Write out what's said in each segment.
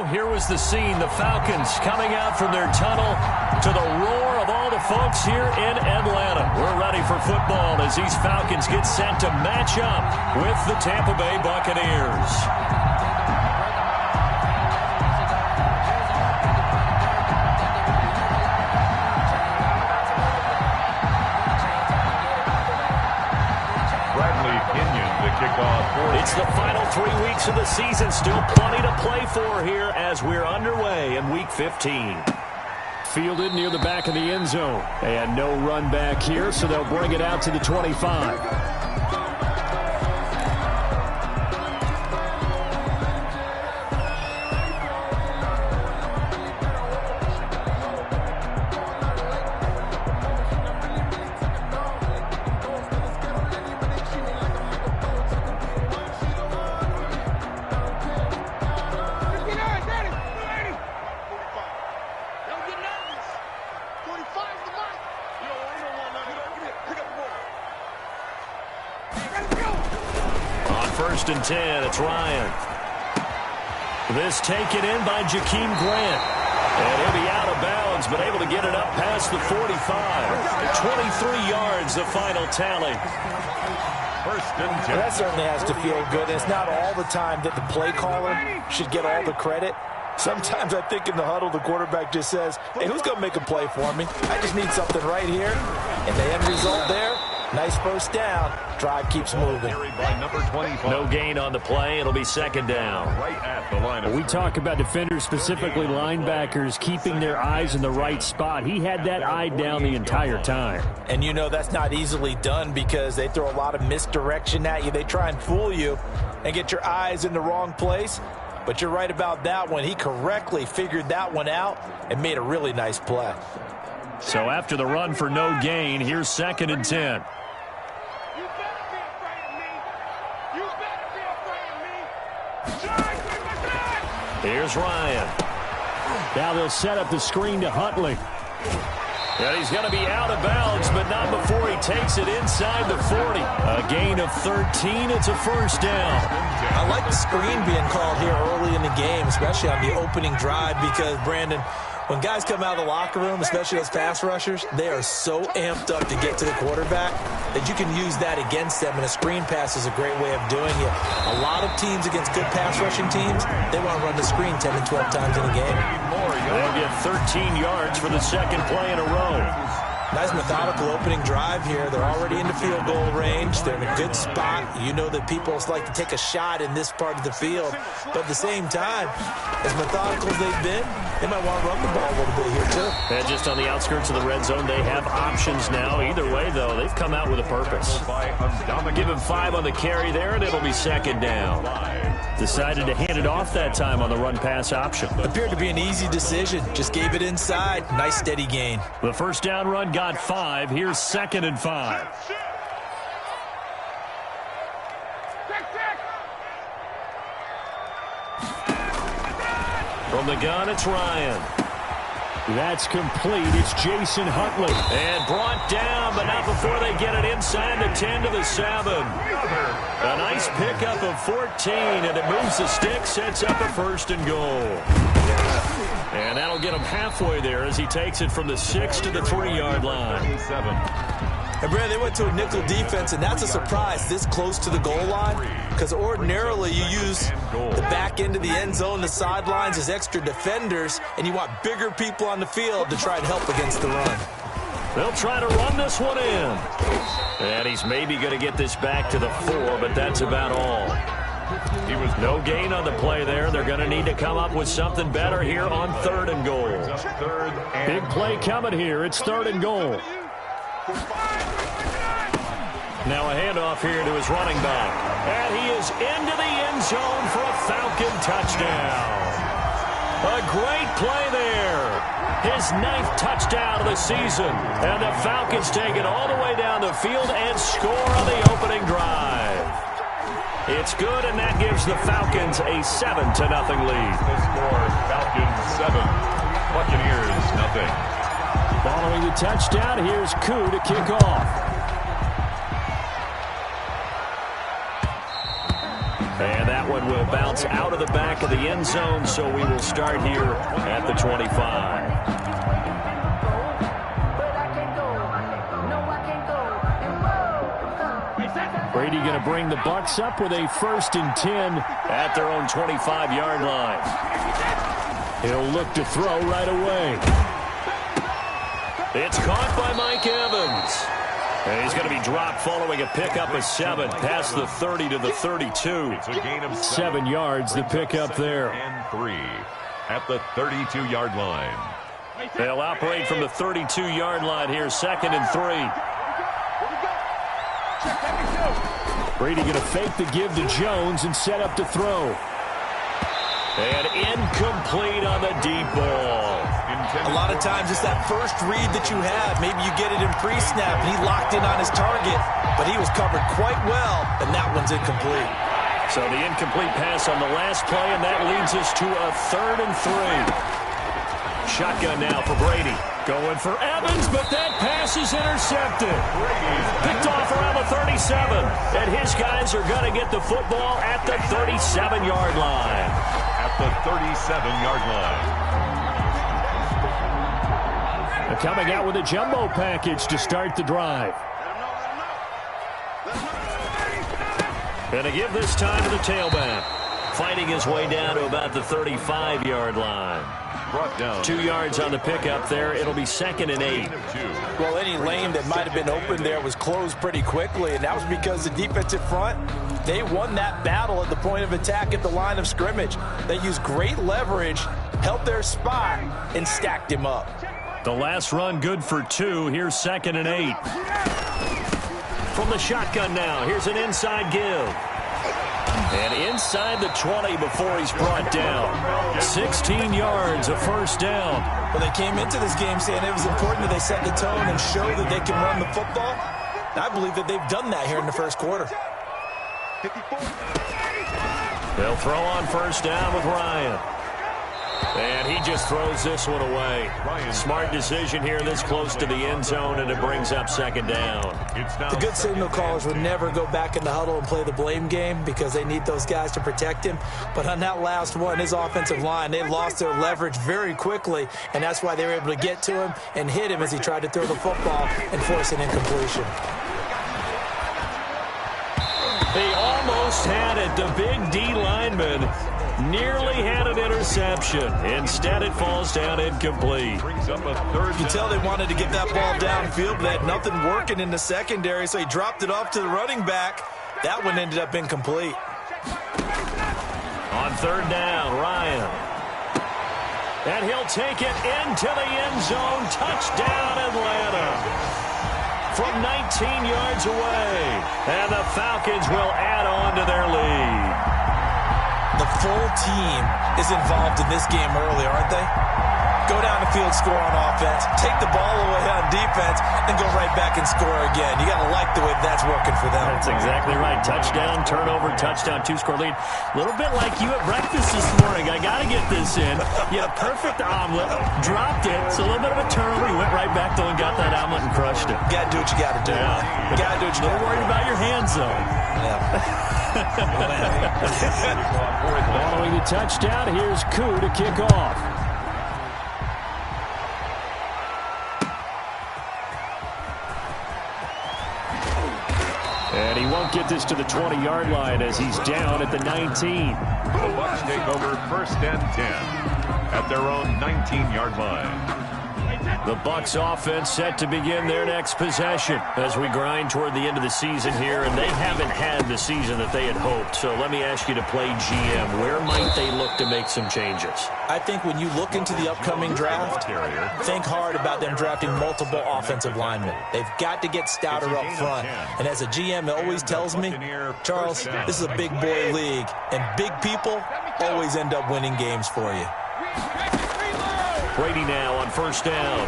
here was the scene. The Falcons coming out from their tunnel to the roar of all the folks here in Atlanta. We're ready for football as these Falcons get set to match up with the Tampa Bay Buccaneers. It's the final 3 weeks of the season. Still plenty to play for here as we're underway in Week 15. Fielded near the back of the end zone. And no run back here, so they'll bring it out to the 25. First and 10, it's Ryan. This taken in by Jakeem Grant. And he'll be out of bounds, but able to get it up past the 45. 23 yards, the final tally. First and 10. That certainly has to feel good. It's not all the time that the play caller should get all the credit. Sometimes I think in the huddle, the quarterback just says, hey, who's going to make a play for me? I just need something right here. And the end result there, nice first down. Drive keeps moving. No gain on the play. It'll be second down. Right at the line of we talk about defenders, specifically linebackers, keeping their eyes in the right spot. He had that eye down the entire time. And you know that's not easily done because they throw a lot of misdirection at you. They try and fool you and get your eyes in the wrong place. But you're right about that one. He correctly figured that one out and made a really nice play. So after the run for no gain, here's second and 10. Here's Ryan. Now they'll set up the screen to Huntley. And he's going to be out of bounds, but not before he takes it inside the 40. A gain of 13. It's a first down. I like the screen being called here early in the game, especially on the opening drive, because, Brandon, when guys come out of the locker room, especially those pass rushers, they are so amped up to get to the quarterback that you can use that against them, and a screen pass is a great way of doing it. A lot of teams against good pass rushing teams, they want to run the screen 10 to 12 times in a game. They'll get 13 yards for the second play in a row. Nice methodical opening drive here. They're already in the field goal range. They're in a good spot. You know that people like to take a shot in this part of the field. But at the same time, as methodical as they've been, they might want to run the ball a little bit here, too. And just on the outskirts of the red zone, they have options now. Either way, though, they've come out with a purpose. Give him 5 on the carry there, and it'll be second down. Decided to hand it off that time on the run-pass option. Appeared to be an easy decision. Just gave it inside. Nice, steady gain. The first down run got 5. Here's second and 5. From the gun, it's Ryan. That's complete. It's Jason Huntley. And brought down, but not before they get it inside the 10 to the 7. A nice pickup of 14, and it moves the stick, sets up a first and goal. And that'll get him halfway there as he takes it from the 6 to the 3-yard line. And, Brad, they went to a nickel defense, and that's a surprise this close to the goal line, because ordinarily you use the back end of the end zone, the sidelines as extra defenders, and you want bigger people on the field to try and help against the run. They'll try to run this one in. And he's maybe going to get this back to the 4, but that's about all. He was no gain on the play there. They're going to need to come up with something better here on 3rd and goal. Big play coming here. It's 3rd and goal. Now a handoff here to his running back. And he is into the end zone for a Falcon touchdown. A great play there. His 9th touchdown of the season. And the Falcons take it all the way down the field and score on the opening drive. It's good, and that gives the Falcons a 7-0 lead. The score, Falcons 7, Buccaneers 0. Following the touchdown, here's Koo to kick off. And that one will bounce out of the back of the end zone, so we will start here at the 25. Brady going to bring the Bucs up with a 1st and 10 at their own 25-yard line. He'll look to throw right away. It's caught by Mike Evans. And he's going to be dropped following a pickup of 7 past the 30 to the 32. It's a gain of 7 yards, the pickup there. And 3 at the 32-yard line. They'll operate from the 32-yard line here, 2nd and 3. Brady going to fake the give to Jones and set up to throw. And incomplete on the deep ball. A lot of times it's that first read that you have. Maybe you get it in pre-snap, and he locked in on his target, but he was covered quite well, and that one's incomplete. So the incomplete pass on the last play, and that leads us to a 3rd and 3. Shotgun now for Brady. Going for Evans, but that pass is intercepted. Picked off around the 37. And his guys are going to get the football at the 37-yard line. At the 37-yard line. They're coming out with a jumbo package to start the drive. Going to give this time to the tailback. Fighting his way down to about the 35-yard line. Brought down. 2 yards on the pickup there. It'll be 2nd and 8. Well, any lane that might have been open there was closed pretty quickly, and that was because the defensive front, they won that battle at the point of attack at the line of scrimmage. They used great leverage, held their spot, and stacked him up. The last run good for 2. Here's 2nd and 8. From the shotgun now, here's an inside give. And inside the 20 before he's brought down. 16 yards, a 1st down. Well, they came into this game saying it was important that they set the tone and show that they can run the football. I believe that they've done that here in the 1st quarter. They'll throw on 1st down with Ryan. And he just throws this one away. Smart decision here this close to the end zone, and it brings up 2nd down. The good signal callers would never go back in the huddle and play the blame game because they need those guys to protect him. But on that last one, his offensive line, they lost their leverage very quickly, and that's why they were able to get to him and hit him as he tried to throw the football and force an incompletion. He almost had it. The big D lineman nearly had an interception. Instead, it falls down incomplete. Brings up a 3rd. You can tell they wanted to get that ball downfield, but they had nothing working in the secondary, so he dropped it off to the running back. That one ended up incomplete. On 3rd down, Ryan. And he'll take it into the end zone. Touchdown, Atlanta. From 19 yards away. And the Falcons will add on to their lead. The full team is involved in this game early, aren't they? Go down the field, score on offense, take the ball away on defense, and go right back and score again. You got to like the way that's working for them. That's exactly right. Touchdown, turnover, touchdown, 2-score lead. A little bit like you at breakfast this morning. I got to get this in. You had a perfect omelet, dropped it. It's a little bit of a turnover. You went right back, though, and got that omelet and crushed it. You got to do what you got to do. Yeah. You got to do what you got to do. Don't worry about your hands, though. Yeah. Following the touchdown, here's Koo to kick off. And he won't get this to the 20-yard line as he's down at the 19. The Bucs take over 1st and 10 at their own 19-yard line. The Bucs offense set to begin their next possession as we grind toward the end of the season here, and they haven't had the season that they had hoped. So let me ask you to play GM. Where might they look to make some changes? I think when you look into the upcoming draft, think hard about them drafting multiple offensive linemen. They've got to get stouter up front. And as a GM, it always tells me, Charles, this is a big boy league, and big people always end up winning games for you. Brady now on 1st down.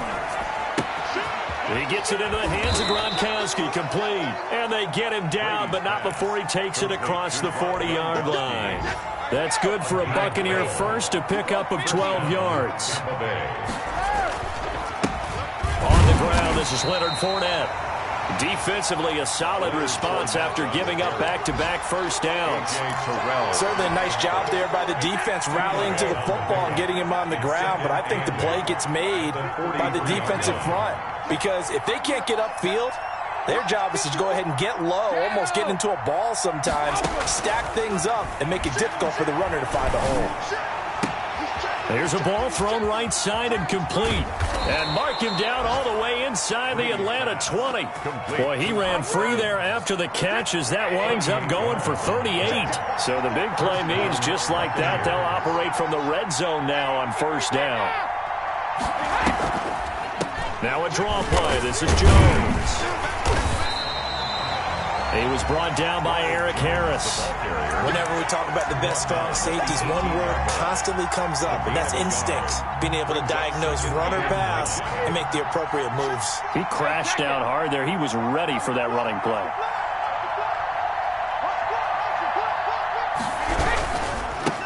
He gets it into the hands of Gronkowski, complete. And they get him down, but not before he takes it across the 40-yard line. That's good for a Buccaneer first, a pickup of 12 yards. On the ground, this is Leonard Fournette. Defensively, a solid response after giving up back-to-back first downs. Certainly a nice job there by the defense rallying to the football and getting him on the ground, but I think the play gets made by the defensive front because if they can't get upfield, their job is to go ahead and get low, almost get into a ball sometimes, stack things up, and make it difficult for the runner to find a hole. There's a ball thrown right side and complete. And mark him down all the way inside the Atlanta 20. Boy, he ran free there after the catch as that winds up going for 38. So the big play means just like that, they'll operate from the red zone now on first down. Now a draw play. This is Jones. He was brought down by Eric Harris. Whenever we talk about the best strong safeties, one word constantly comes up, and that's instinct. Being able to diagnose run or pass and make the appropriate moves. He crashed down hard there. He was ready for that running play.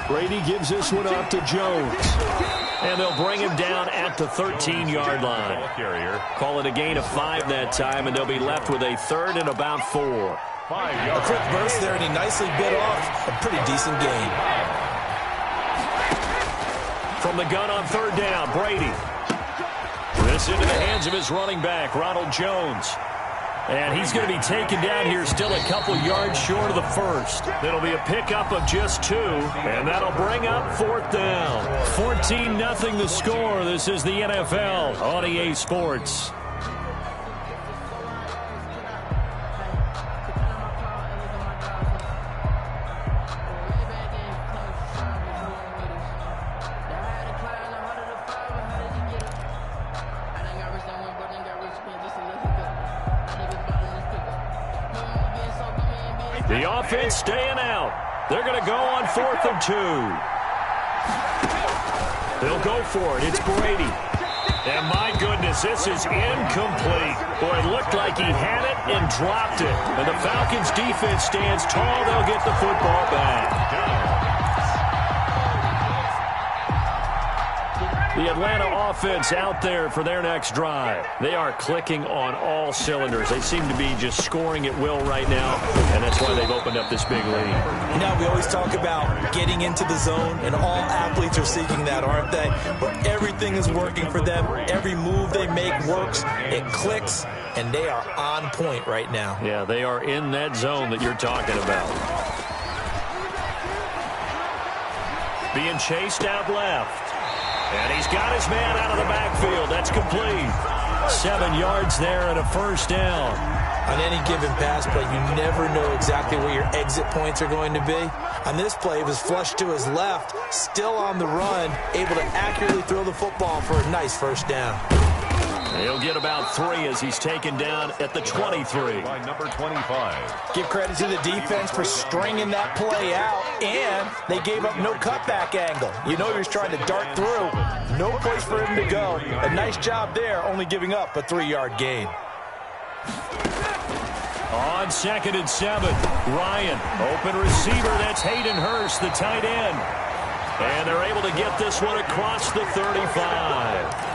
Brady gives this one off to Jones. And they'll bring him down at the 13-yard line. Call it a gain of 5 that time, and they'll be left with a 3rd and about 4. A quick burst there, and he nicely bit off a pretty decent gain. From the gun on 3rd down, Brady. This into the hands of his running back, Ronald Jones. And he's going to be taken down here still a couple yards short of the 1st. It'll be a pickup of just 2, and that'll bring up 4th down. 14-0 the score. This is the NFL on EA Sports. The offense staying out. They're going to go on 4th and 2. They'll go for it. It's Brady. And my goodness, this is incomplete. Boy, it looked like he had it and dropped it. And the Falcons defense stands tall. They'll get the football back. The Atlanta offense out there for their next drive. They are clicking on all cylinders. They seem to be just scoring at will right now, and that's why they've opened up this big lead. You know, we always talk about getting into the zone, and all athletes are seeking that, aren't they? Where everything is working for them. Every move they make works. It clicks, and they are on point right now. Yeah, they are in that zone that you're talking about. Being chased out left. And he's got his man out of the backfield. That's complete. 7 yards there and a 1st down. On any given pass play, you never know exactly where your exit points are going to be. On this play, it was flushed to his left, still on the run, able to accurately throw the football for a nice 1st down. He'll get about 3 as he's taken down at the 23. By number 25. Give credit to the defense for stringing that play out, and they gave up no cutback angle. You know he was trying to dart through. No place for him to go. A nice job there, only giving up a 3-yard gain. On 2nd and 7, Ryan, open receiver. That's Hayden Hurst, the tight end. And they're able to get this one across the 35.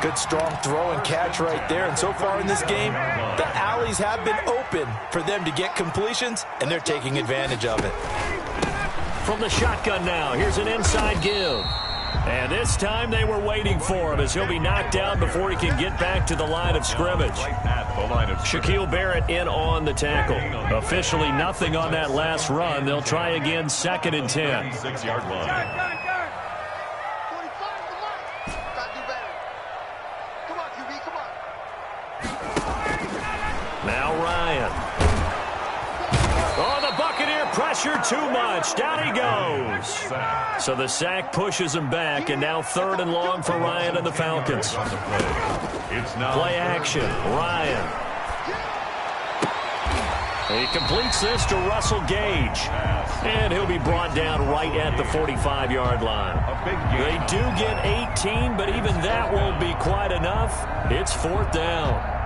Good strong throw and catch right there. And so far in this game, the alleys have been open for them to get completions, and they're taking advantage of it. From the shotgun now, here's an inside give. And this time they were waiting for him as he'll be knocked down before he can get back to the line of scrimmage. Shaquille Barrett in on the tackle. Officially nothing on that last run. They'll try again 2nd and 10. 6-yard line. Now Ryan. Oh, the Buccaneer pressure too much. Down he goes. So the sack pushes him back, and now 3rd and long for Ryan and the Falcons. Play action. Ryan. He completes this to Russell Gage. And he'll be brought down right at the 45-yard line. They do get 18, but even that won't be quite enough. It's 4th down.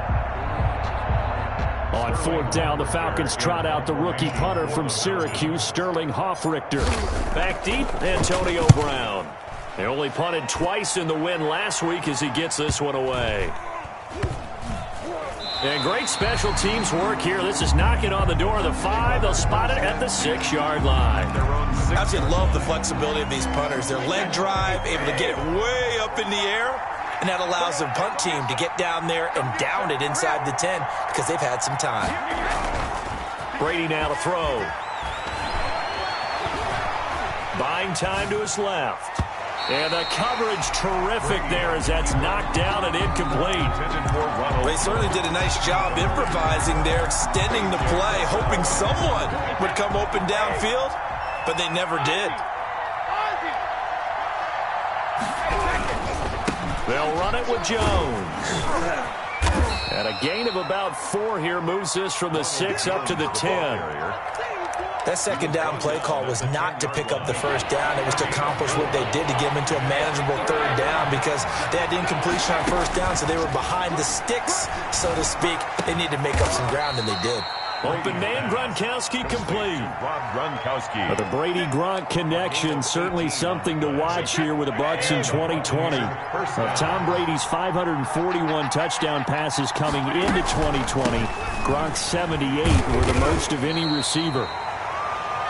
On 4th down, the Falcons trot out the rookie punter from Syracuse, Sterling Hoffrichter. Back deep, Antonio Brown. They only punted twice in the win last week as he gets this one away. And great special teams work here. This is knocking on the door of the 5. They'll spot it at the 6-yard line. I absolutely love the flexibility of these punters. Their leg drive, able to get it way up in the air, and that allows the punt team to get down there and down it inside the 10 because they've had some time. Brady now to throw. Buying time to his left. And the coverage terrific there as that's knocked down and incomplete. They certainly did a nice job improvising there, extending the play, hoping someone would come open downfield, but they never did. They'll run it with Jones. And a gain of about 4 here moves this from the 6 up to the 10. That second down play call was not to pick up the first down. It was to accomplish what they did to get them into a manageable third down because they had incompletion on first down, so they were behind the sticks, so to speak. They needed to make up some ground, and they did. Open man, Gronkowski complete. But the Brady-Gronk connection, certainly something to watch here with the Bucs in 2020. Tom Brady's 541 touchdown passes coming into 2020. Gronk's 78 were the most of any receiver.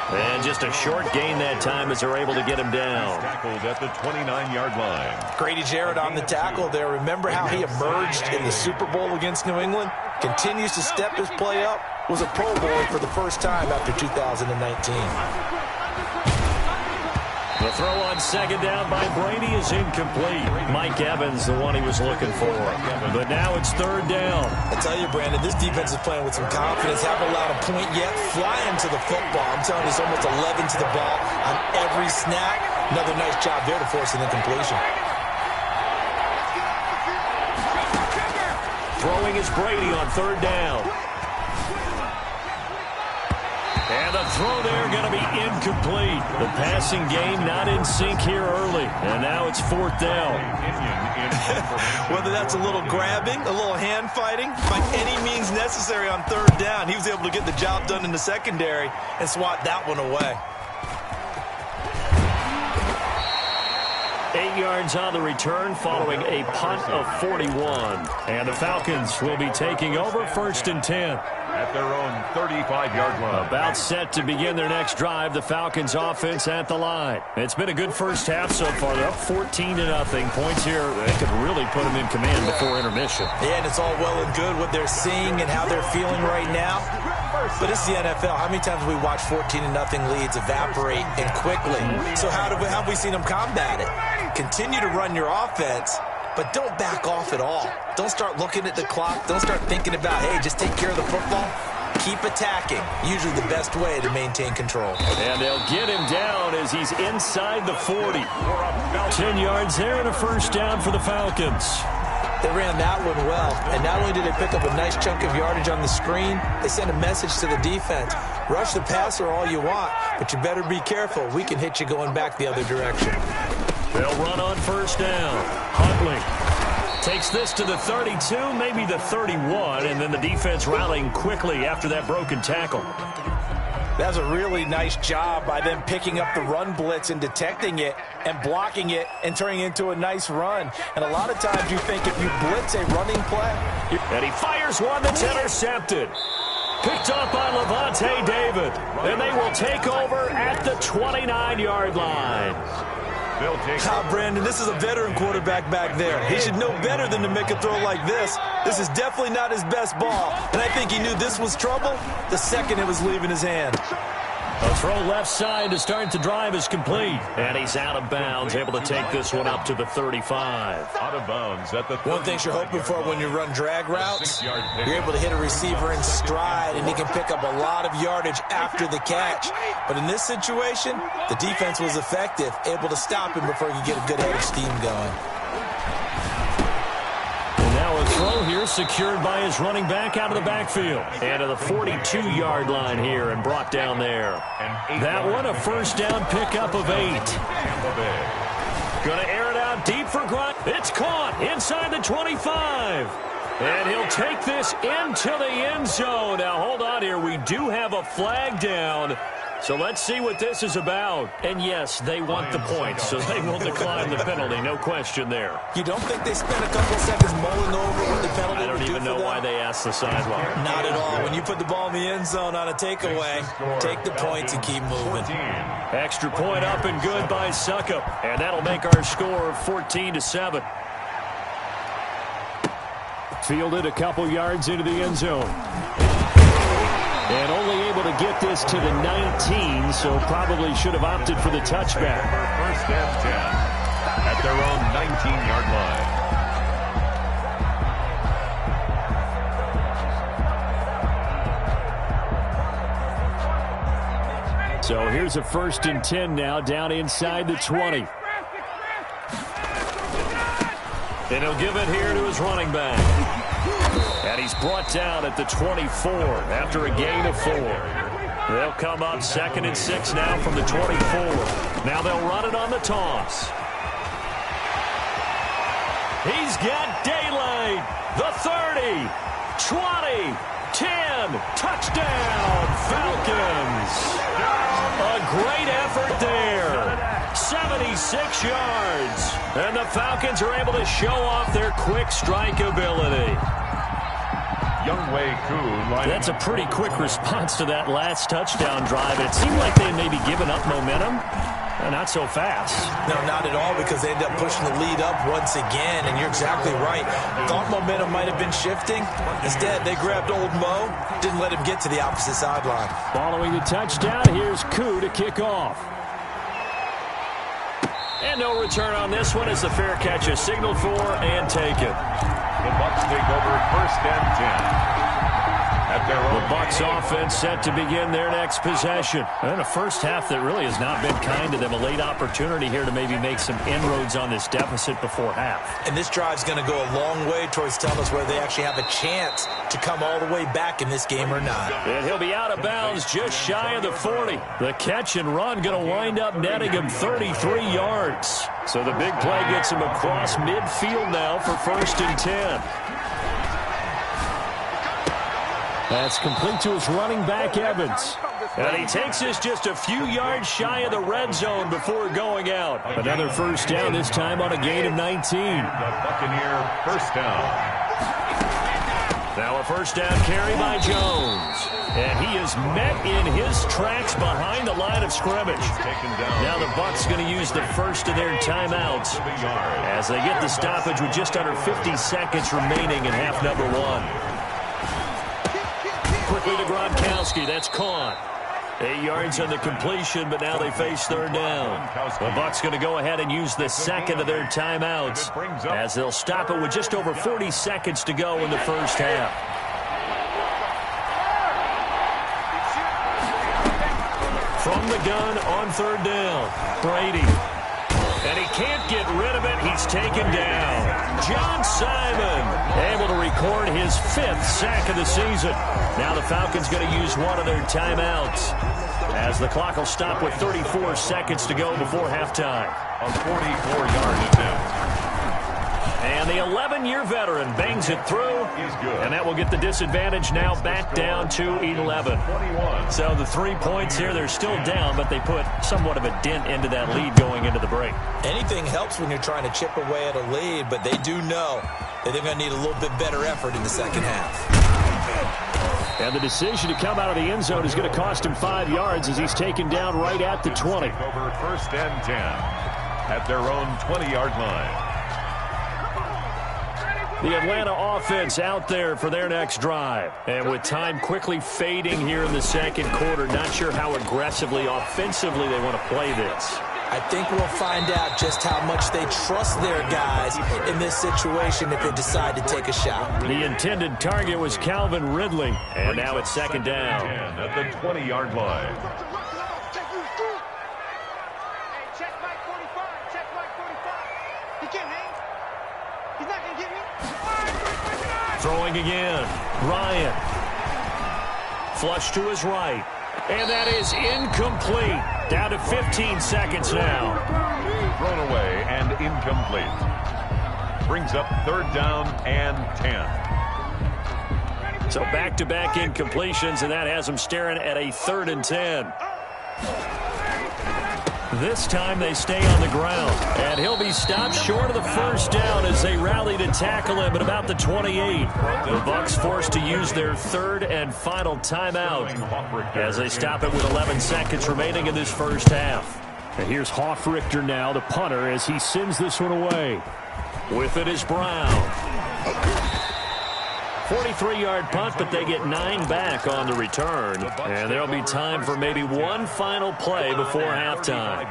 And just a short gain that time as they're able to get him down. Tackled at the 29-yard line. Grady Jarrett on the tackle there. Remember how he emerged in the Super Bowl against New England? Continues to step his play up. Was a Pro Bowler for the first time after 2019. The throw on second down by Brady is incomplete. Mike Evans, the one he was looking for. But now it's third down. I tell you, Brandon, this defense is playing with some confidence. Haven't allowed a point yet. Flying to the football. I'm telling you, it's almost 11 to the ball on every snap. Another nice job there to force an incompletion. Throwing is Brady on third down. And the throw there going to be incomplete. The passing game not in sync here early. And now it's fourth down. Whether that's a little grabbing, a little hand fighting, by any means necessary on third down, he was able to get the job done in the secondary and swat that one away. 8 yards on the return following a punt of 41. And the Falcons will be taking over first and 10. At their own 35-yard line. About set to begin their next drive. The Falcons offense at the line. It's been a good first half so far. They're up 14-0. Points here, they could really put them in command before intermission. Yeah, and it's all well and good what they're seeing and how they're feeling right now. But it's the NFL. How many times have we watched 14-0 leads evaporate and quickly? So how have we seen them combat it? Continue to run your offense, but don't back off at all. Don't start looking at the clock. Don't start thinking about, hey, just take care of the football. Keep attacking. Usually the best way to maintain control. And they'll get him down as he's inside the 40. 10 yards there and a first down for the Falcons. They ran that one well. And not only did they pick up a nice chunk of yardage on the screen, they sent a message to the defense. Rush the passer all you want, but you better be careful. We can hit you going back the other direction. They'll run on first down. Huntley takes this to the 32, maybe the 31, and then the defense rallying quickly after that broken tackle. That's a really nice job by them picking up the run blitz and detecting it and blocking it and turning it into a nice run. And a lot of times you think if you blitz a running play. And he fires one that's intercepted. Picked up by Levante David. And they will take over at the 29-yard line. Brandon, this is a veteran quarterback back there. He should know better than to make a throw like this. This is definitely not his best ball, and I think he knew this was trouble the second it was leaving his hand. A throw left side to start the drive is complete. And he's out of bounds, able to take this one up to the 35. Out of bounds at the 30. One thing you're hoping for when you run drag routes, you're able to hit a receiver in stride, and he can pick up a lot of yardage after the catch. But in this situation, the defense was effective, able to stop him before he could get a good head of steam going. Now a throw here secured by his running back out of the backfield. And to the 42-yard line here and brought down there. That one a first down pickup of 8. Going to air it out deep for Grunt. It's caught inside the 25. And he'll take this into the end zone. Now hold on here. We do have a flag down. So let's see what this is about. And yes, they want the points, so they will decline the penalty. No question there. You don't think they spent a couple seconds mulling over what the penalty I don't even know why they asked the sideline. Not at all. When you put the ball in the end zone on a takeaway, take the points and keep moving. Extra point up and good by Suckup. And that'll make our score 14-7. Fielded a couple yards into the end zone. And only able to get this to the 19, so probably should have opted for the touchback. First and 10 at their own 19-yard line. So here's a 1st and 10 now, down inside the 20. And he'll give it here to his running back. And he's brought down at the 24 after a gain of 4. They'll come up 2nd and 6 now from the 24. Now they'll run it on the toss. He's got daylight. The 30, 20, 10. Touchdown, Falcons. A great effort there. 76 yards. And the Falcons are able to show off their quick strike ability. That's a pretty quick response to that last touchdown drive. It seemed like they may be giving up momentum. Not so fast. No, not at all, because they ended up pushing the lead up once again, and you're exactly right. Thought momentum might have been shifting. Instead, they grabbed old Mo, didn't let him get to the opposite sideline. Following the touchdown, here's Koo to kick off. And no return on this one as the fair catch is signaled for and taken. The Bucs take over 1st and 10. The Bucs offense set to begin their next possession. And a first half that really has not been kind to them. A late opportunity here to maybe make some inroads on this deficit before half. And this drive's going to go a long way towards telling us whether they actually have a chance to come all the way back in this game or not. And he'll be out of bounds just shy of the 40. The catch and run going to wind up netting him 33 yards. So the big play gets him across midfield now for 1st and 10. That's complete to his running back, Evans. And he takes this just a few yards shy of the red zone before going out. Another first down, this time on a gain of 19. The Buccaneer first down. Now a first down carry by Jones. And he is met in his tracks behind the line of scrimmage. Now the Bucs going to use the first of their timeouts as they get the stoppage with just under 50 seconds remaining in half number 1. Quickly to Gronkowski. That's caught. 8 yards on the completion, but now they face 3rd down. The Bucs going to go ahead and use the second of their timeouts as they'll stop it with just over 40 seconds to go in the first half. From the gun on 3rd down, Brady. And he can't get rid of it. He's taken down. John Simon able to record his 5th sack of the season. Now the Falcons going to use one of their timeouts as the clock will stop with 34 seconds to go before halftime. A 44-yard attempt. And the 11-year veteran bangs it through. And that will get the disadvantage now back down to 11. So the 3 points here, they're still down, but they put somewhat of a dent into that lead going into the break. Anything helps when you're trying to chip away at a lead, but they do know that they're going to need a little bit better effort in the second half. And the decision to come out of the end zone is going to cost him 5 yards as he's taken down right at the 20. Over 1st and 10 at their own 20-yard line. The Atlanta offense out there for their next drive. And with time quickly fading here in the second quarter, not sure how aggressively, offensively they want to play this. I think we'll find out just how much they trust their guys in this situation if they decide to take a shot. The intended target was Calvin Ridley. And now it's 2nd down. At the 20-yard line. Throwing again. Ryan. Flush to his right. And that is incomplete. Down to 15 seconds now. Thrown away and incomplete. Brings up 3rd down and 10. So back-to-back incompletions, and that has them staring at a 3rd and 10. This time they stay on the ground, and he'll be stopped short of the first down as they rally to tackle him at about the 28. The Bucs forced to use their third and final timeout as they stop it with 11 seconds remaining in this first half. And here's Hofrichter now, the punter, as he sends this one away. With it is Brown. 43-yard punt, but they get 9 back on the return. And there'll be time for maybe one final play before halftime.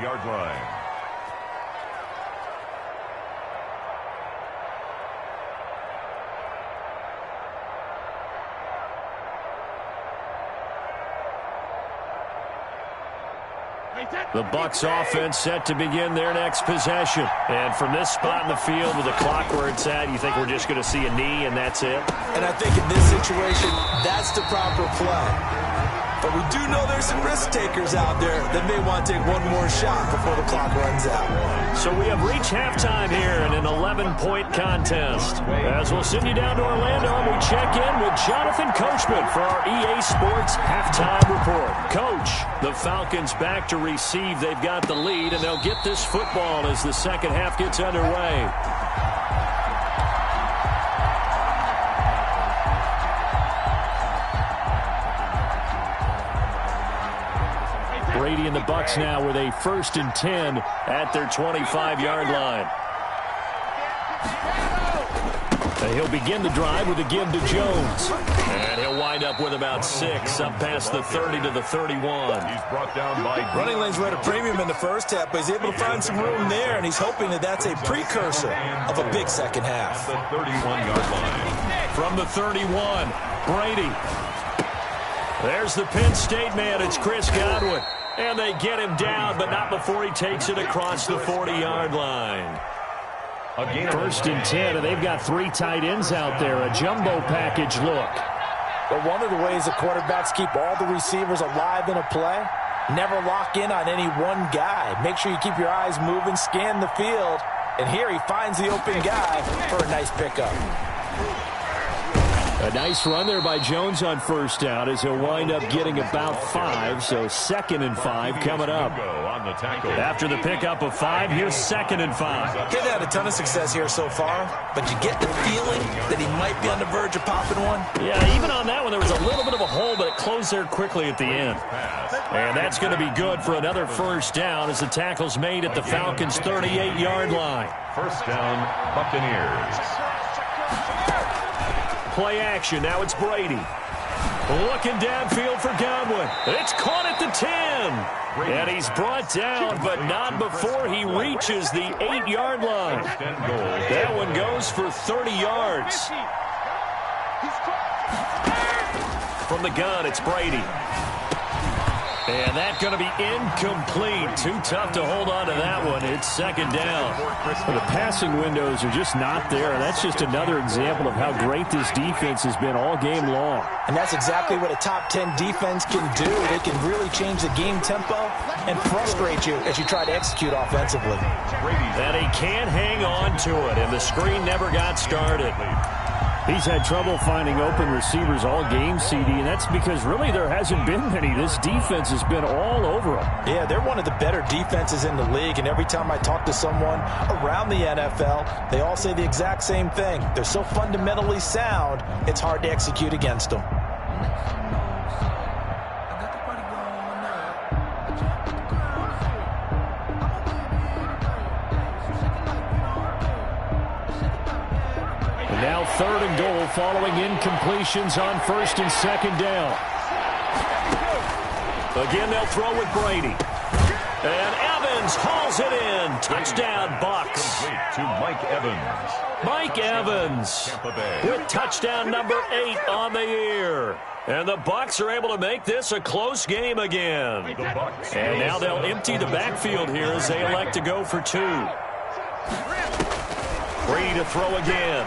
The Bucs offense set to begin their next possession. And from this spot in the field with the clock where it's at, you think we're just going to see a knee and that's it? And I think in this situation, that's the proper play. But we do know there's some risk takers out there that may want to take one more shot before the clock runs out. So we have reached halftime here in an 11-point contest. As we'll send you down to Orlando, we check in with Jonathan Coachman for our EA Sports Halftime Report. Coach, the Falcons back to receive. They've got the lead, and they'll get this football as the second half gets underway. Brady and the Bucs now with a 1st and 10 at their 25-yard line. He'll begin the drive with a give to Jones. And he'll wind up with about 6 up past the 30 to the 31. He's brought down by running lanes were at a premium in the first half, but he's able to find some room there, and he's hoping that that's a precursor of a big second half. the 31-yard line. From the 31, Brady. There's the Penn State man. It's Chris Godwin. And they get him down, but not before he takes it across the 40-yard line. 1st and 10, and they've got 3 tight ends out there. A jumbo package look. But one of the ways the quarterbacks keep all the receivers alive in a play, never lock in on any one guy. Make sure you keep your eyes moving, scan the field. And here he finds the open guy for a nice pickup. A nice run there by Jones on 1st down as he'll wind up getting about 5. So 2nd and 5 coming up. After the pickup of 5, here's 2nd and 5. He's had a ton of success here so far, but you get the feeling that he might be on the verge of popping one. Yeah, even on that one, there was a little bit of a hole, but it closed there quickly at the end. And that's going to be good for another 1st down as the tackle's made at the Falcons' 38-yard line. 1st down, Buccaneers. Play action. Now it's Brady. Looking downfield for Godwin. It's caught at the 10. And he's brought down, but not before he reaches the 8-yard line. That one goes for 30 yards. From the gun, it's Brady. And that's going to be incomplete. Too tough to hold on to that one. It's 2nd down. Well, the passing windows are just not there. That's just another example of how great this defense has been all game long. And that's exactly what a top 10 defense can do. They can really change the game tempo and frustrate you as you try to execute offensively. And he can't hang on to it, and the screen never got started. He's had trouble finding open receivers all game, CD, and that's because really there hasn't been many. This defense has been all over them. Yeah, they're one of the better defenses in the league, and every time I talk to someone around the NFL, they all say the exact same thing. They're so fundamentally sound, it's hard to execute against them. Now 3rd and goal following incompletions on 1st and 2nd down. Again, they'll throw with Brady. And Evans hauls it in. Touchdown, Bucs. To Mike Evans. Mike Evans with touchdown number 8 on the year. And the Bucs are able to make this a close game again. And now they'll empty the backfield here as they elect to go for 2. Brady to throw again.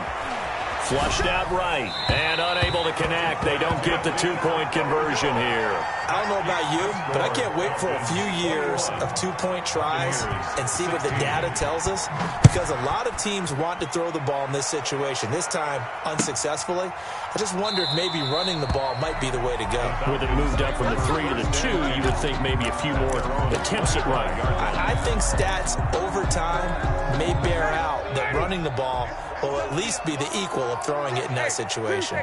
Flushed out right and unable to connect. They don't get the two-point conversion here. I don't know about you, but I can't wait for a few years of two-point tries and see what the data tells us, because a lot of teams want to throw the ball in this situation, this time unsuccessfully. I just wonder if maybe running the ball might be the way to go. With it moved up from the 3 to the 2, you would think maybe a few more attempts at running. I think stats over time may bear out that running the ball will at least be the equal of throwing it in that situation.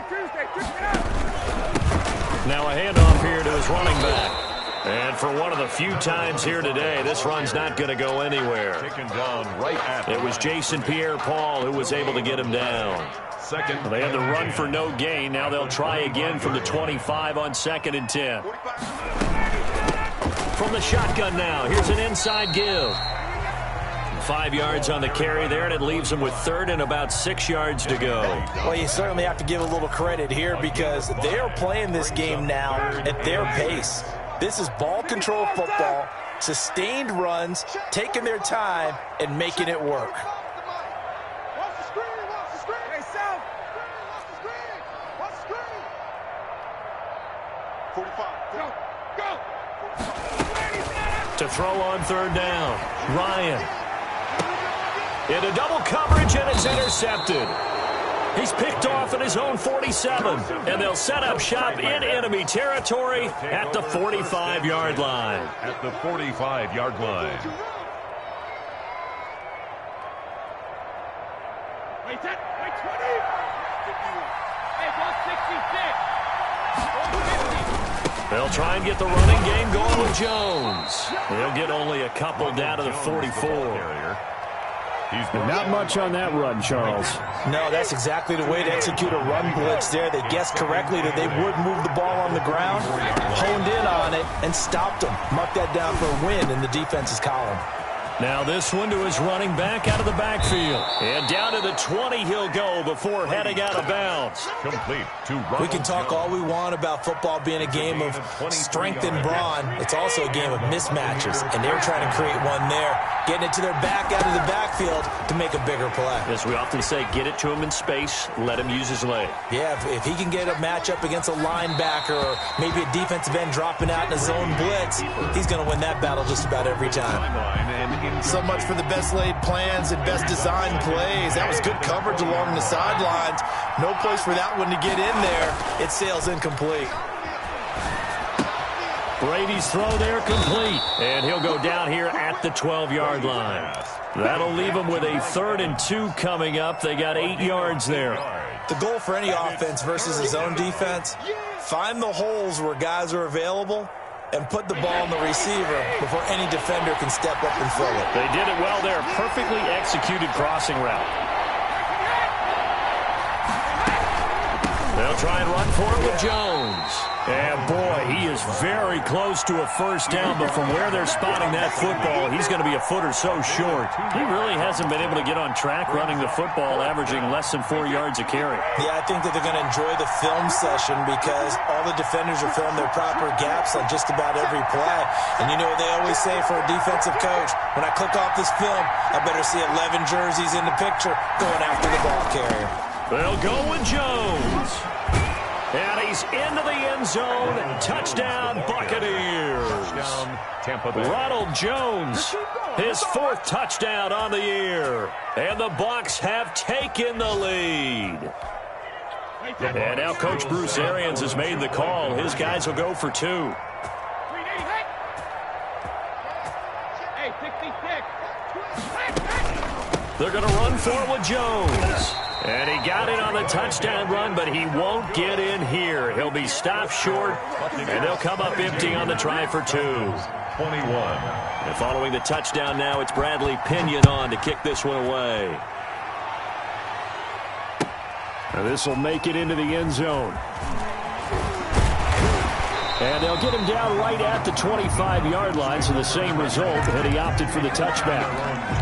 Now a handoff here to his running back. And for one of the few times here today, this run's not going to go anywhere. Taken down right at It was Jason Pierre-Paul who was able to get him down. second. They had the run for no gain. Now they'll try again from the 25 on 2nd and 10. From the shotgun now, here's an inside give. 5 yards on the carry there, and it leaves them with 3rd and about 6 yards to go. Well, you certainly have to give a little credit here because they're playing this game now at their pace. This is ball control football, sustained runs, taking their time, and making it work. To throw on 3rd down, Ryan. Into double coverage, and it's intercepted. He's picked off at his own 47, and they'll set up shop in enemy territory at the 45-yard line. At the 45-yard line. Wait 20. Hey, ball 66. They'll try and get the running game going with Jones. They'll get only a couple down to the 44. Not much on that run, Charles. No, that's exactly the way to execute a run blitz there. They guessed correctly that they would move the ball on the ground, honed in on it, and stopped them. Mark that down for a win in the defense's column. Now this one to his running back out of the backfield. And down to the 20 he'll go before heading out of bounds. Complete to We can talk all we want about football being a game of strength and brawn. It's also a game of mismatches, and they're trying to create one there, getting it to their back out of the backfield to make a bigger play. As we often say, get it to him in space, let him use his leg. Yeah, if he can get a matchup against a linebacker or maybe a defensive end dropping out in a zone blitz, he's going to win that battle just about every time. So much for the best laid plans and best designed plays. That was good coverage along the sidelines. No place for that one to get in there. It sails incomplete. Brady's throw there complete. And he'll go down here at the 12-yard line. That'll leave him with a 3rd and 2 coming up. They got 8 yards there. The goal for any offense versus a zone defense, find the holes where guys are available and put the ball on the receiver before any defender can step up and fill it. They did it well there. Perfectly executed crossing route. They'll try and run for it with Jones. And boy, he is very close to a first down, but from where they're spotting that football, he's going to be a foot or so short. He really hasn't been able to get on track running the football, averaging less than 4 yards a carry. Yeah, I think that they're going to enjoy the film session because all the defenders are filling their proper gaps on just about every play. And you know what they always say for a defensive coach? When I click off this film, I better see 11 jerseys in the picture going after the ball carrier. They'll go with Jones. And he's into the end zone. Touchdown, Buccaneers. Touchdown, Tampa Bay. Ronald Jones, his 4th touchdown on the year. And the Bucs have taken the lead. And now Coach Bruce Arians has made the call. His guys will go for 2. Hey, 66. They're going to run for it with Jones. And he got in on the touchdown run, but he won't get in here. He'll be stopped short, and they'll come up empty on the try for 2. 21. And following the touchdown now, it's Bradley Pinion on to kick this one away. And this will make it into the end zone. And they'll get him down right at the 25-yard line, so the same result, and he opted for the touchback.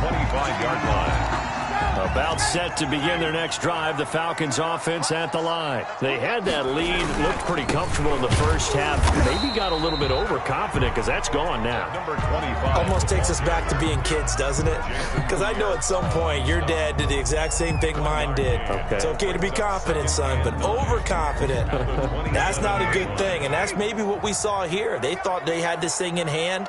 25-yard line. A About set to begin their next drive, the Falcons offense at the line. They had that lead, looked pretty comfortable in the first half. Maybe got a little bit overconfident because that's gone now. Number 25. Almost takes us back to being kids, doesn't it? Because I know at some point your dad did the exact same thing mine did. Okay. It's okay to be confident, son, but overconfident, that's not a good thing. And that's maybe what we saw here. They thought they had this thing in hand,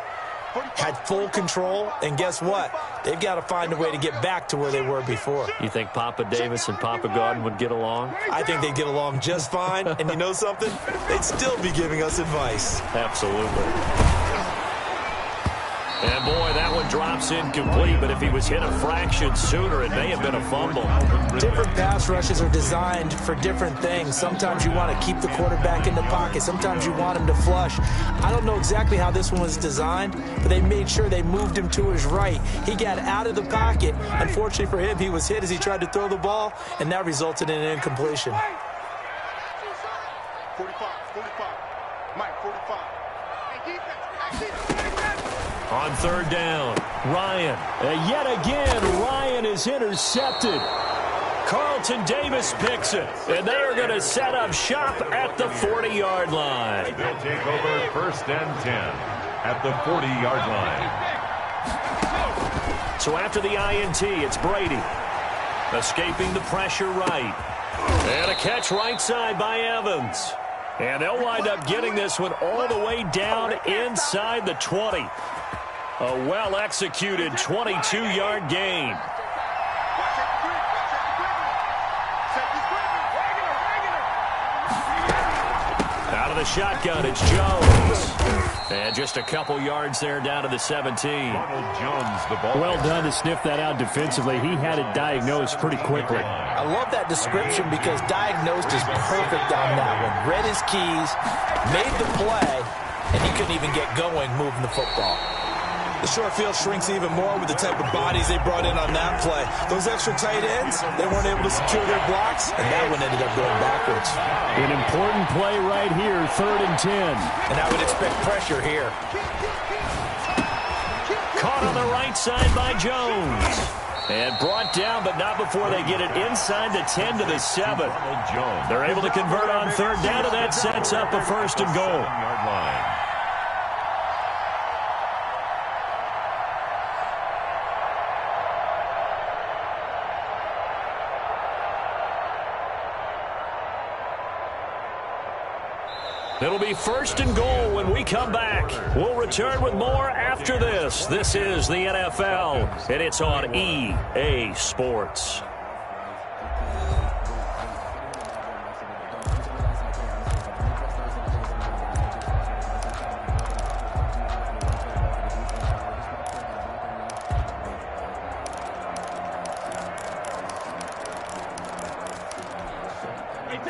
had full control, and guess what? They've got to find a way to get back to where they were before. You think Papa Davis and Papa Godin would get along? I think they'd get along just fine, and you know something? They'd still be giving us advice. Absolutely. And, boy, that one drops incomplete, but if he was hit a fraction sooner, it may have been a fumble. Different pass rushes are designed for different things. Sometimes you want to keep the quarterback in the pocket. Sometimes you want him to flush. I don't know exactly how this one was designed, but they made sure they moved him to his right. He got out of the pocket. Unfortunately for him, he was hit as he tried to throw the ball, and that resulted in an incompletion. 45. Mike, 45. Hey, defense. On third down, Ryan. Yet again, Ryan is intercepted. Carlton Davis picks it, and they are going to set up shop at the 40-yard line. They'll take over first and 10 at the 40-yard line. So after the INT, it's Brady. Escaping the pressure right. And a catch right side by Evans. And they'll wind up getting this one all the way down inside the 20. A well-executed 22-yard gain. Out of the shotgun, it's Jones. And just a couple yards there down to the 17. Ronald Jones, the ball. Well done to sniff that out defensively. He had it diagnosed pretty quickly. I love that description because diagnosed is perfect on that one. Read his keys, made the play, and he couldn't even get going moving the football. The short field shrinks even more with the type of bodies they brought in on that play. Those extra tight ends, they weren't able to secure their blocks, and that one ended up going backwards. An important play right here, 3rd and 10. And I would expect pressure here. Caught on the right side by Jones. And brought down, but not before they get it inside the 10 to the 7. They're able to convert on third down, and that sets up a 1st and goal. Yard line. It'll be 1st and goal when we come back. We'll return with more after this. This is the NFL, and it's on EA Sports.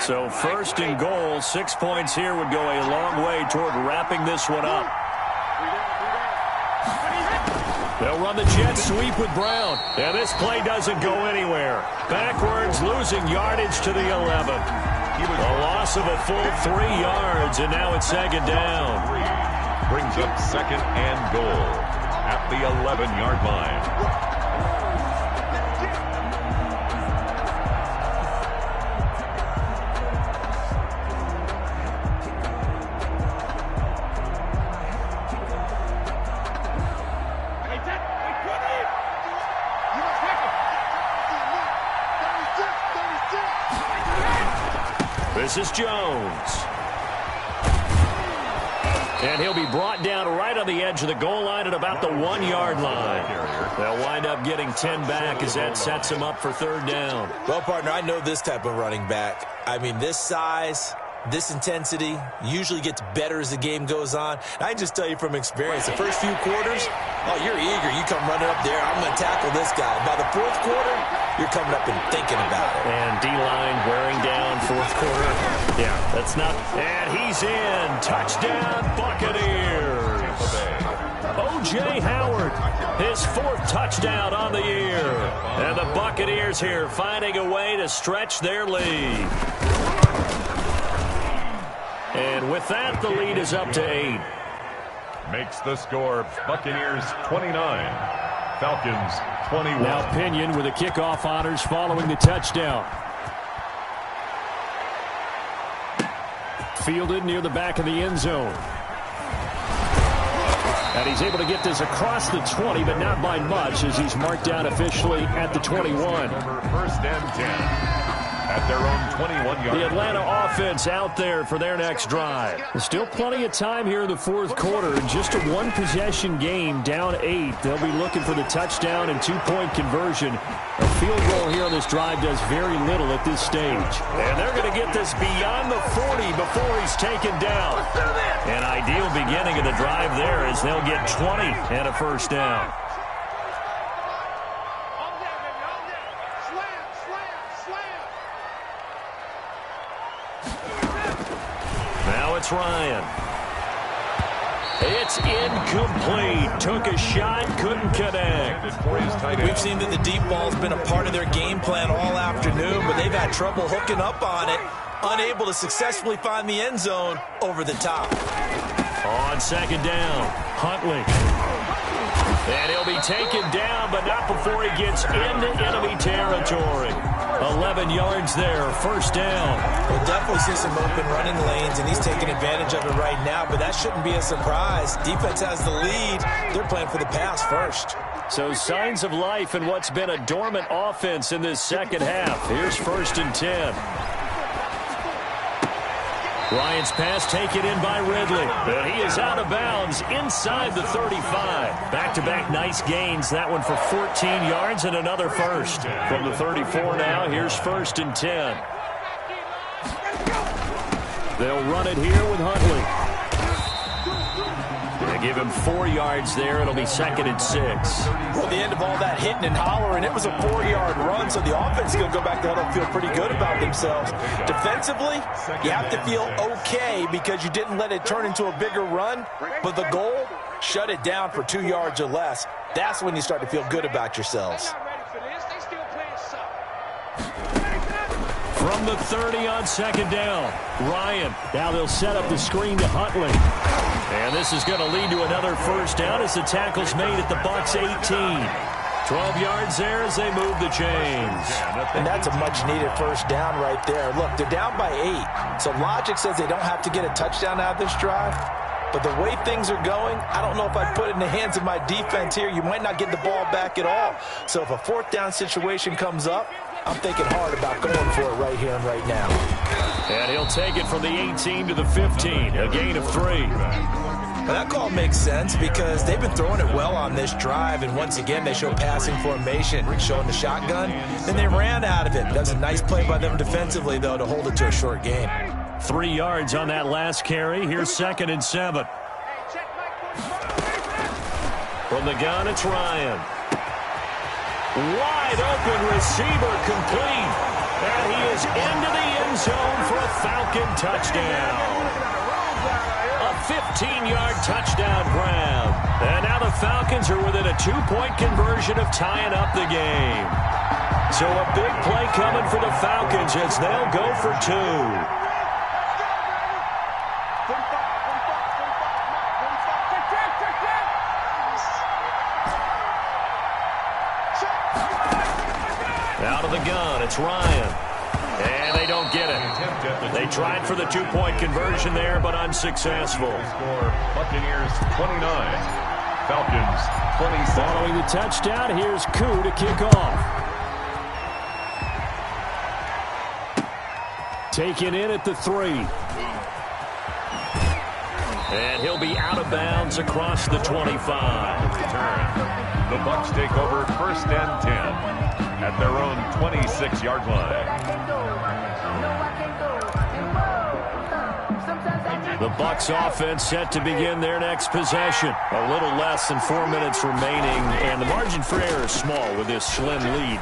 So 1st and goal, 6 points here would go a long way toward wrapping this one up. They'll run the jet sweep with Brown. And this play doesn't go anywhere. Backwards, losing yardage to the 11. A loss of a full 3 yards, and now it's 2nd down. Brings up 2nd and goal at the 11-yard line. This is Jones. And he'll be brought down right on the edge of the goal line at about the 1-yard line. They'll wind up getting 10 back as that sets him up for 3rd down. Well, partner, I know this type of running back. I mean, this size, this intensity usually gets better as the game goes on. And I can just tell you from experience, the first few quarters, oh, you're eager. You come running up there. I'm going to tackle this guy. By the 4th quarter, you're coming up and thinking about it. And D-line wearing down 4th quarter. Yeah, that's not. And he's in. Touchdown, Buccaneers. O.J. Howard, his 4th touchdown on the year. And the Buccaneers here finding a way to stretch their lead. And with that, the lead is up to 8. Makes the score Buccaneers 29, Falcons 21. Now Pinion with the kickoff honors following the touchdown. Fielded near the back of the end zone. And he's able to get this across the 20, but not by much, as he's marked down officially at the 21. First and 10. At their own 21-yard. The Atlanta offense out there for their next drive. There's still plenty of time here in the fourth quarter. Just a one-possession game, down 8. They'll be looking for the touchdown and two-point conversion. A field goal here on this drive does very little at this stage. And they're going to get this beyond the 40 before he's taken down. An ideal beginning of the drive there as they'll get 20 and a first down. Now it's Ryan. It's incomplete. Took a shot, couldn't connect. We've seen that the deep ball's been a part of their game plan all afternoon, but they've had trouble hooking up on it, unable to successfully find the end zone over the top. On second down, Huntley. And he'll be taken down, but not before he gets into enemy territory. 11 yards there, first down. We'll definitely see some open running lanes, and he's taking advantage of it right now, but that shouldn't be a surprise. Defense has the lead. They're playing for the pass first. So signs of life in what's been a dormant offense in this second half. Here's first and 10. Ryan's pass taken in by Ridley. But he is out of bounds inside the 35. Back-to-back nice gains. That one for 14 yards and another first. From the 34 now, here's first and 10. They'll run it here with Huntley. They give him 4 yards there. It'll be second and 6. Well, the end of all that hitting and hollering, it was a 4-yard run, so the offense is going to go back there and feel pretty good about themselves. Defensively, you have to feel okay because you didn't let it turn into a bigger run, but the goal, shut it down for 2 yards or less. That's when you start to feel good about yourselves. From the 30 on second down, Ryan. Now they'll set up the screen to Huntley. And this is going to lead to another first down as the tackle's made at the Bucs 18. 12 yards there as they move the chains. And that's a much-needed first down right there. Look, they're down by 8, so logic says they don't have to get a touchdown out of this drive. But the way things are going, I don't know if I'd put it in the hands of my defense here. You might not get the ball back at all. So if a fourth down situation comes up, I'm thinking hard about going for it right here and right now. And he'll take it from the 18 to the 15, a gain of 3. Well, that call makes sense because they've been throwing it well on this drive, and once again they show passing formation, showing the shotgun. Then they ran out of it. That was a nice play by them defensively, though, to hold it to a short gain. 3 yards on that last carry. Here's second and 7. From the gun, it's Ryan. Wide open receiver complete. And he is into the end zone for a Falcon touchdown. A 15-yard touchdown grab. And now the Falcons are within a 2-point conversion of tying up the game. So a big play coming for the Falcons as they'll go for 2. Out of the gun, it's Ryan. And they don't get it. They tried for the 2-point conversion there, but unsuccessful. Buccaneers 29, Falcons 27. Following the touchdown, here's Koo to kick off. Taken in at the 3. And he'll be out of bounds across the 25. The Bucs take over first and 10 at their own 26-yard line. The Bucs offense set to begin their next possession. A little less than 4 minutes remaining, and the margin for error is small with this slim lead.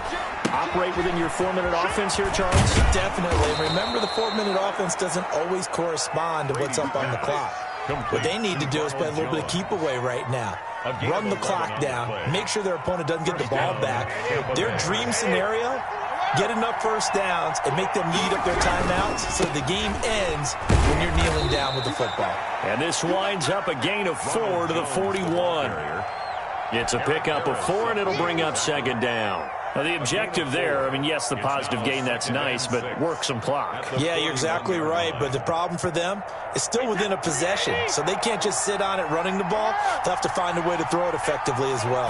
Operate within your 4-minute offense here, Charles? Definitely. Remember, the 4-minute offense doesn't always correspond to what's up on the clock. What they need to do is play a little bit of keep away right now. Run the clock down. Make sure their opponent doesn't get the ball back. Their dream scenario, get enough first downs and make them lead up their timeouts so the game ends when you're kneeling down with the football. And this winds up a gain of 4 to the 41. It's a pickup of 4, and it'll bring up second down. Now, the objective there, I mean, yes, the positive gain, that's nice, but work some clock. Yeah, you're exactly right, but the problem for them is still within a possession, so they can't just sit on it running the ball. They'll have to find a way to throw it effectively as well.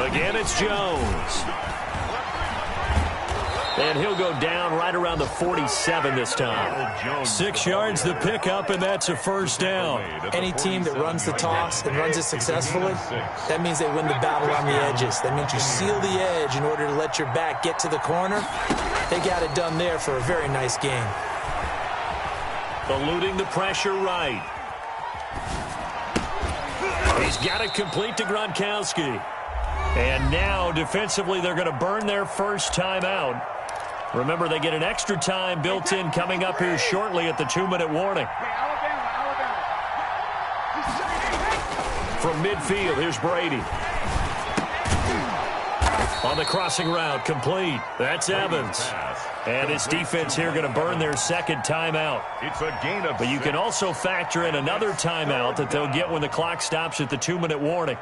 Again, it's Jones. And he'll go down right around the 47 this time. 6 yards the pickup, and that's a first down. Any team that runs the toss and runs it successfully, that means they win the battle on the edges. That means you seal the edge in order to let your back get to the corner. They got it done there for a very nice game. Eluding the pressure right. He's got it complete to Gronkowski. And now, defensively, they're going to burn their first timeout. Remember, they get an extra time built in coming up here shortly at the 2-minute warning. From midfield, here's Brady. On the crossing route, complete. That's Evans. And his defense here going to burn their second timeout. It's a gain of 6. But you can also factor in another timeout that they'll get when the clock stops at the 2-minute warning.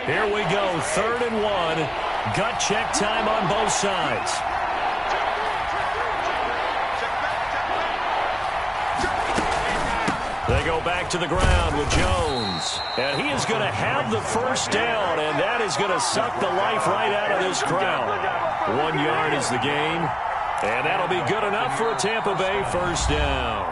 Here we go, 3rd and 1. Gut check time on both sides. They go back to the ground with Jones. And he is going to have the first down, and that is going to suck the life right out of this crowd. 1 yard is the gain, and that'll be good enough for a Tampa Bay first down.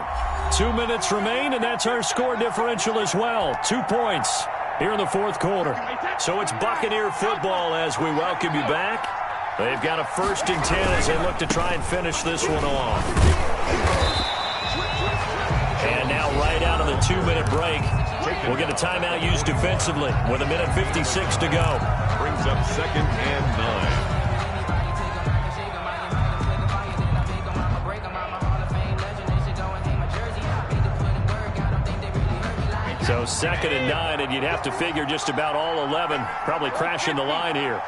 2 minutes remain, and that's our score differential as well. 2 points here in the 4th quarter. So it's Buccaneer football as we welcome you back. They've got a 1st and 10 as they look to try and finish this one off. And now right out of the 2-minute break, we'll get a timeout used defensively with 1:56 to go. Brings up 2nd and 9. So 2nd and 9, and you'd have to figure just about all 11 probably crashing the line here.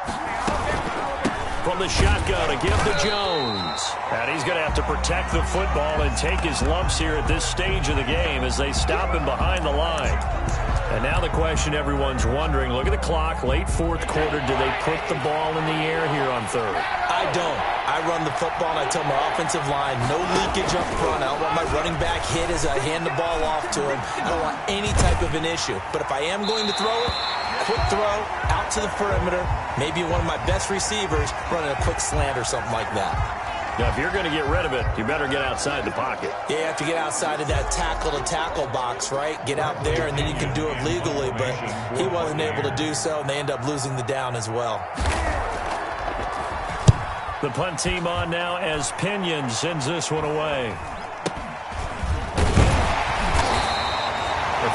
From the shotgun to give to Jones. And he's going to have to protect the football and take his lumps here at this stage of the game as they stop him behind the line. And now the question everyone's wondering, look at the clock, late 4th quarter, do they put the ball in the air here on 3rd? I don't. I run the football, and I tell my offensive line, no leakage up front. I don't want my running back hit as I hand the ball off to him. I don't want any type of an issue. But if I am going to throw it, quick throw, out to the perimeter, maybe one of my best receivers running a quick slant or something like that. Now, if you're going to get rid of it, you better get outside the pocket. Yeah, you have to get outside of that tackle-to-tackle box, right? Get out there, and then you can do it legally. But he wasn't able to do so, and they end up losing the down as well. The punt team on now as Pinion sends this one away.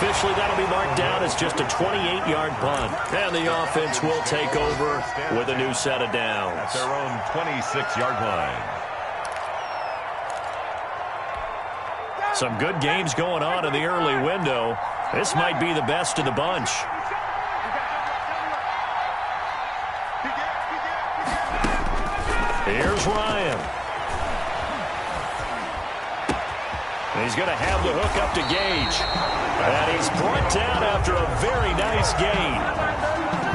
Officially, that'll be marked down as just a 28-yard punt. And the offense will take over with a new set of downs. At their own 26-yard line. Some good games going on in the early window. This might be the best of the bunch. Here's Ryan. And he's going to have the hook up to Gage. And he's brought down after a very nice gain.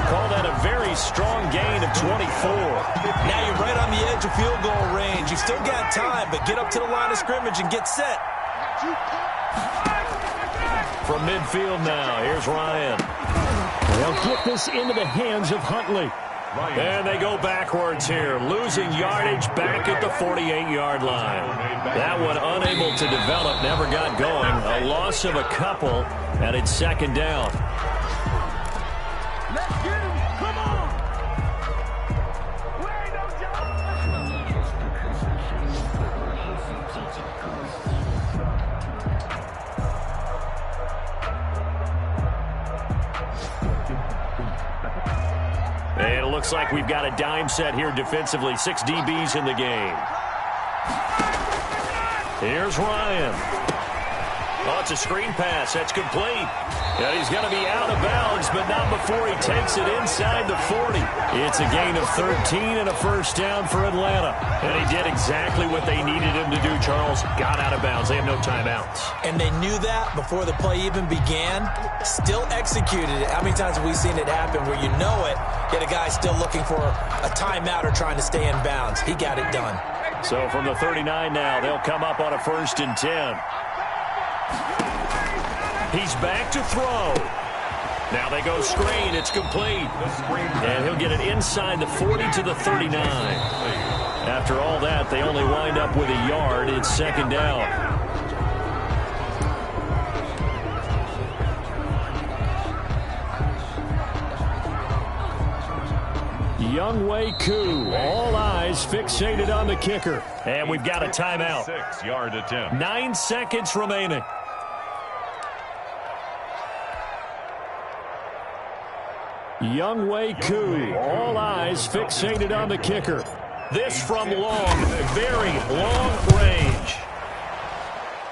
Call that a very strong gain of 24. Now you're right on the edge of field goal range. You've still got time, but get up to the line of scrimmage and get set. From midfield now, here's Ryan. They'll get this into the hands of Huntley. And they go backwards here, losing yardage back at the 48-yard line. That one unable to develop, never got going. A loss of a couple, and it's 2nd down. Let's get him. Come on. We ain't no And it looks like we've got a dime set here defensively. 6 DBs in the game. Here's Ryan. Oh, it's a screen pass. That's complete. And he's going to be out of bounds, but not before he takes it inside the 40. It's a gain of 13 and a first down for Atlanta. And he did exactly what they needed him to do, Charles. Got out of bounds. They have no timeouts. And they knew that before the play even began. Still executed it. How many times have we seen it happen where you know it, yet a guy still looking for a timeout or trying to stay in bounds? He got it done. So from the 39 now, they'll come up on a 1st and 10. He's back to throw. Now they go screen. It's complete. And he'll get it inside the 40 to the 39. After all that, they only wind up with a yard. It's 2nd down. Younghoe Koo, all eyes fixated on the kicker. And we've got a timeout. 6-yard attempt. 9 seconds remaining. Younghoe Koo, all eyes fixated on the kicker. This from long, very long range.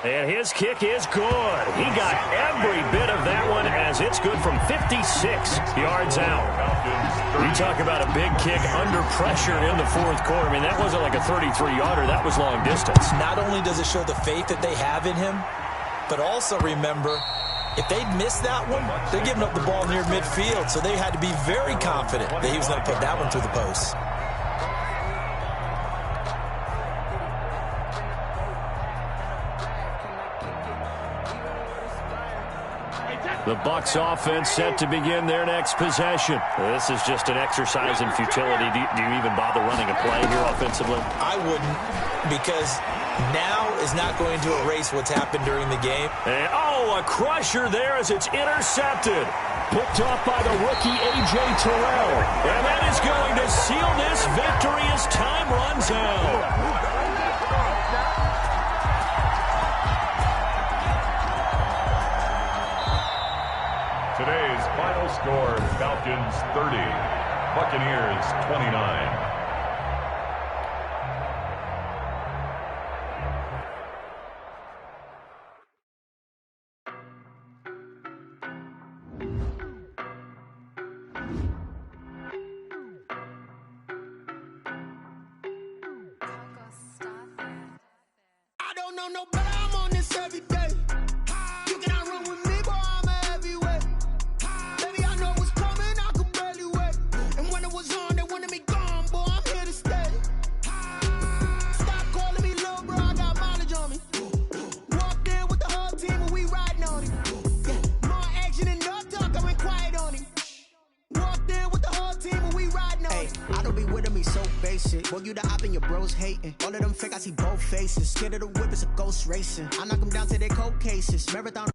And his kick is good. He got every bit of that one as it's good from 56 yards out. You talk about a big kick under pressure in the 4th quarter. I mean, that wasn't like a 33-yarder. That was long distance. Not only does it show the faith that they have in him, but also remember, if they'd missed that one, they're giving up the ball near midfield, so they had to be very confident that he was going to put that one through the post. The Bucs offense set to begin their next possession. This is just an exercise in futility. Do you even bother running a play here offensively? I wouldn't, because now is not going to erase what's happened during the game. And, a crusher there as it's intercepted. Picked off by the rookie A.J. Terrell. And that is going to seal this victory as time runs out. Today's final score, Falcons 30, Buccaneers 29. I don't know no better, I'm on this every day. You cannot run with me, boy, I'm a heavyweight. Baby, I know what's coming, I could barely wait. And when it was on, they wanted me gone, boy, I'm here to stay. Stop calling me little bro, I got mileage on me. Walked in with the whole team and we riding on him. Yeah, more action than no talk, I went quiet on him. Walked in with the whole team and we riding on him. I don't be with me so basic. Boy, you the op and your bros hating. All of them fake, I see both faces. Scared of the whip, it's a ghost racing. I knock them down to their cold cases. Marathon.